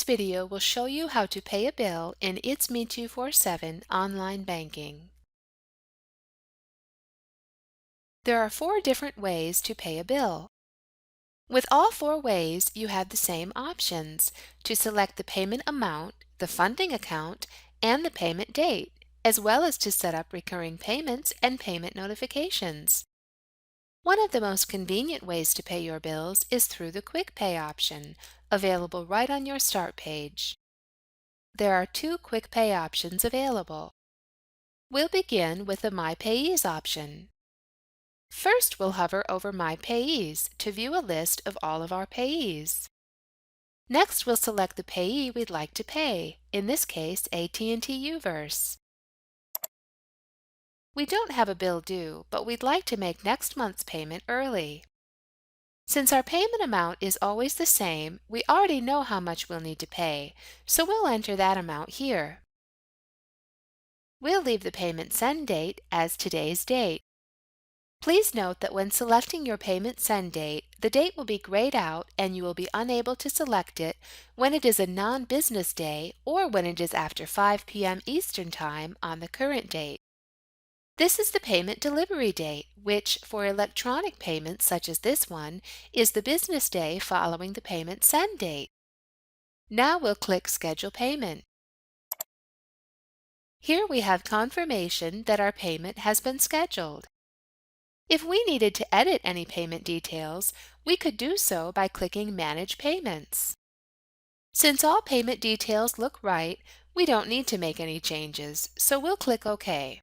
video will show you how to pay a bill in It's Me 247 online banking. There are 4 different ways to pay a bill. With all 4 ways, you have the same options to select the payment amount, the funding account, and the payment date, as well as to set up recurring payments and payment notifications. One of the most convenient ways to pay your bills is through the Quick Pay option, available right on your Start page. There are 2 Quick Pay options available. We'll begin with the My Payees option. First, we'll hover over My Payees to view a list of all of our payees. Next, we'll select the payee we'd like to pay, in this case AT&T UVerse. We don't have a bill due, but we'd like to make next month's payment early. Since our payment amount is always the same, we already know how much we'll need to pay, so we'll enter that amount here. We'll leave the payment send date as today's date. Please note that when selecting your payment send date, the date will be grayed out and you will be unable to select it when it is a non-business day or when it is after 5 p.m. Eastern Time on the current date. This is the payment delivery date, which, for electronic payments such as this one, is the business day following the payment send date. Now we'll click Schedule Payment. Here we have confirmation that our payment has been scheduled. If we needed to edit any payment details, we could do so by clicking Manage Payments. Since all payment details look right, we don't need to make any changes, so we'll click OK.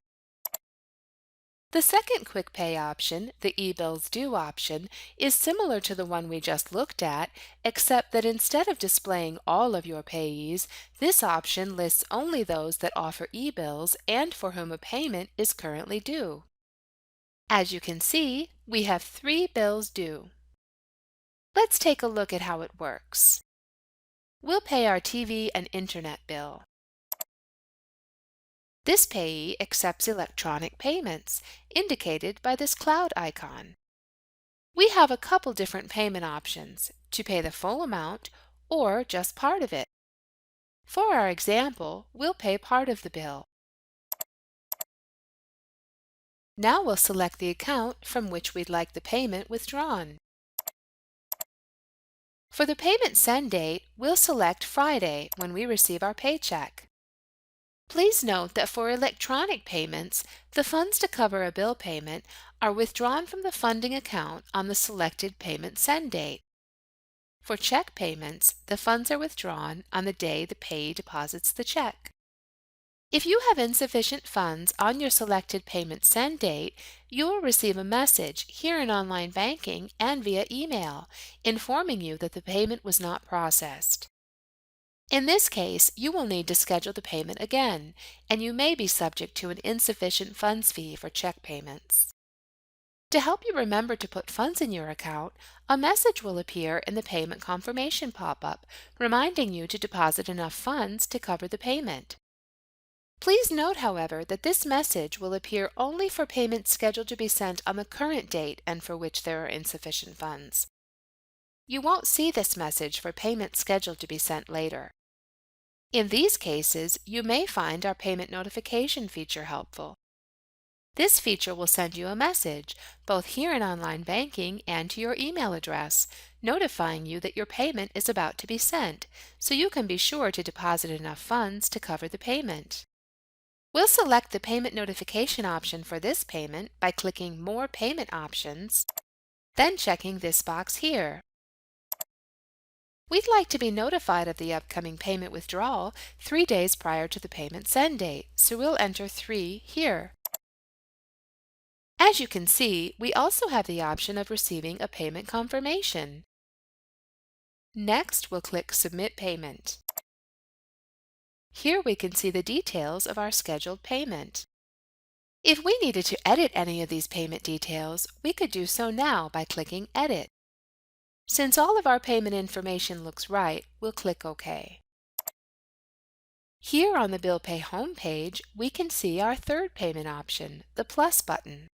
The second Quick Pay option, the eBills Due option, is similar to the one we just looked at, except that instead of displaying all of your payees, this option lists only those that offer eBills and for whom a payment is currently due. As you can see, we have 3 bills due. Let's take a look at how it works. We'll pay our TV and internet bill. This payee accepts electronic payments, indicated by this cloud icon. We have a couple different payment options, to pay the full amount or just part of it. For our example, we'll pay part of the bill. Now we'll select the account from which we'd like the payment withdrawn. For the payment send date, we'll select Friday when we receive our paycheck. Please note that for electronic payments, the funds to cover a bill payment are withdrawn from the funding account on the selected payment send date. For check payments, the funds are withdrawn on the day the payee deposits the check. If you have insufficient funds on your selected payment send date, you will receive a message here in online banking and via email informing you that the payment was not processed. In this case, you will need to schedule the payment again, and you may be subject to an insufficient funds fee for check payments. To help you remember to put funds in your account, a message will appear in the payment confirmation pop-up, reminding you to deposit enough funds to cover the payment. Please note, however, that this message will appear only for payments scheduled to be sent on the current date and for which there are insufficient funds. You won't see this message for payments scheduled to be sent later. In these cases, you may find our payment notification feature helpful. This feature will send you a message, both here in online banking and to your email address, notifying you that your payment is about to be sent, so you can be sure to deposit enough funds to cover the payment. We'll select the payment notification option for this payment by clicking More Payment Options, then checking this box here. We'd like to be notified of the upcoming payment withdrawal 3 days prior to the payment send date, so we'll enter 3 here. As you can see, we also have the option of receiving a payment confirmation. Next, we'll click Submit Payment. Here we can see the details of our scheduled payment. If we needed to edit any of these payment details, we could do so now by clicking Edit. Since all of our payment information looks right, we'll click OK. Here on the Bill Pay homepage, we can see our third payment option, the Plus button.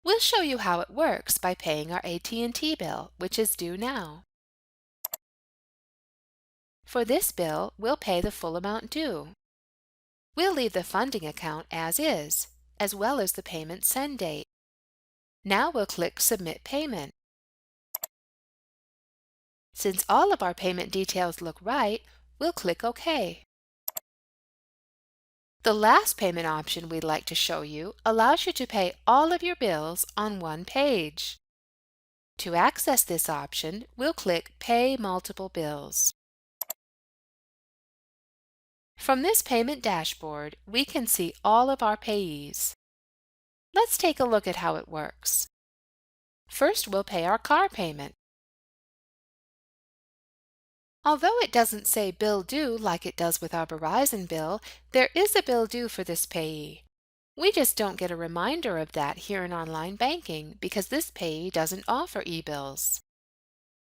We'll show you how it works by paying our AT&T bill, which is due now. For this bill, we'll pay the full amount due. We'll leave the funding account as is, as well as the payment send date. Now we'll click Submit Payment. Since all of our payment details look right, we'll click OK. The last payment option we'd like to show you allows you to pay all of your bills on one page. To access this option, we'll click Pay Multiple Bills. From this payment dashboard, we can see all of our payees. Let's take a look at how it works. First, we'll pay our car payment. Although it doesn't say bill due like it does with our Verizon bill, there is a bill due for this payee. We just don't get a reminder of that here in online banking because this payee doesn't offer e-bills.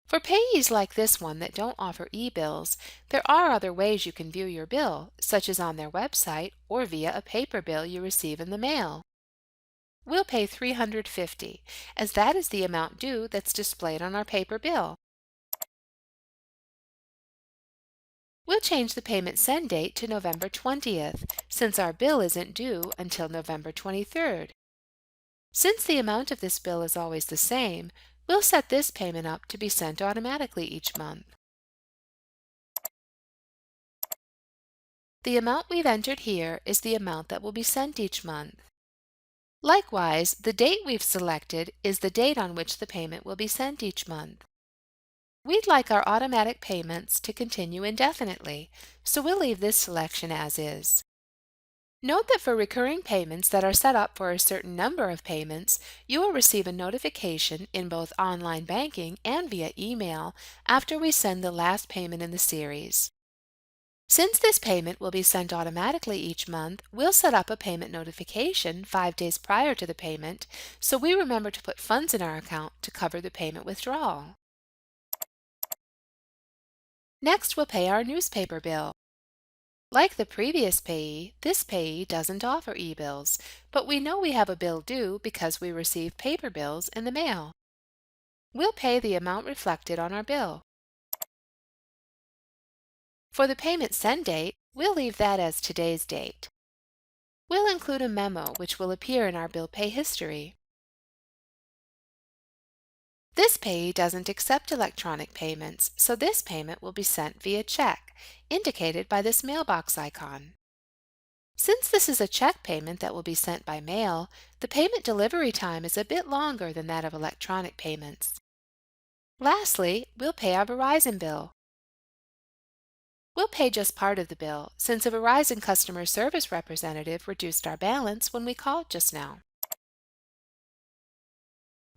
For payees like this one that don't offer e-bills, there are other ways you can view your bill, such as on their website or via a paper bill you receive in the mail. We'll pay $350, as that is the amount due that's displayed on our paper bill. We'll change the payment send date to November 20th, since our bill isn't due until November 23rd. Since the amount of this bill is always the same, we'll set this payment up to be sent automatically each month. The amount we've entered here is the amount that will be sent each month. Likewise, the date we've selected is the date on which the payment will be sent each month. We'd like our automatic payments to continue indefinitely, so we'll leave this selection as is. Note that for recurring payments that are set up for a certain number of payments, you will receive a notification in both online banking and via email after we send the last payment in the series. Since this payment will be sent automatically each month, we'll set up a payment notification 5 days prior to the payment, so we remember to put funds in our account to cover the payment withdrawal. Next, we'll pay our newspaper bill. Like the previous payee, this payee doesn't offer e-bills, but we know we have a bill due because we receive paper bills in the mail. We'll pay the amount reflected on our bill. For the payment send date, we'll leave that as today's date. We'll include a memo which will appear in our bill pay history. This payee doesn't accept electronic payments, so this payment will be sent via check, indicated by this mailbox icon. Since this is a check payment that will be sent by mail, the payment delivery time is a bit longer than that of electronic payments. Lastly, we'll pay our Verizon bill. We'll pay just part of the bill, since a Verizon customer service representative reduced our balance when we called just now.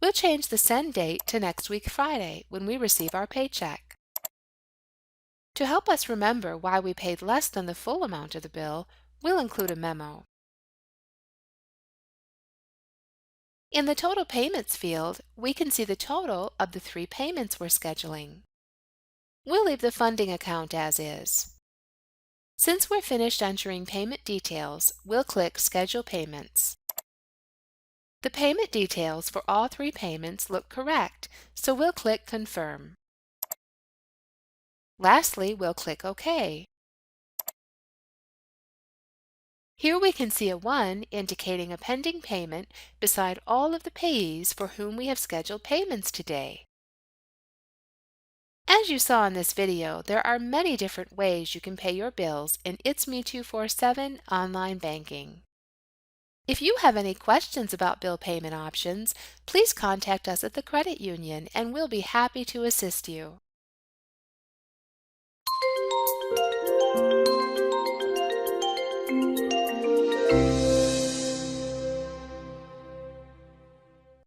We'll change the send date to next week Friday when we receive our paycheck. To help us remember why we paid less than the full amount of the bill, we'll include a memo. In the Total Payments field, we can see the total of the 3 payments we're scheduling. We'll leave the funding account as is. Since we're finished entering payment details, we'll click Schedule Payments. The payment details for all 3 payments look correct, so we'll click Confirm. Lastly, we'll click OK. Here we can see a 1 indicating a pending payment beside all of the payees for whom we have scheduled payments today. As you saw in this video, there are many different ways you can pay your bills in It's Me 247 online banking. If you have any questions about bill payment options, please contact us at the credit union and we'll be happy to assist you.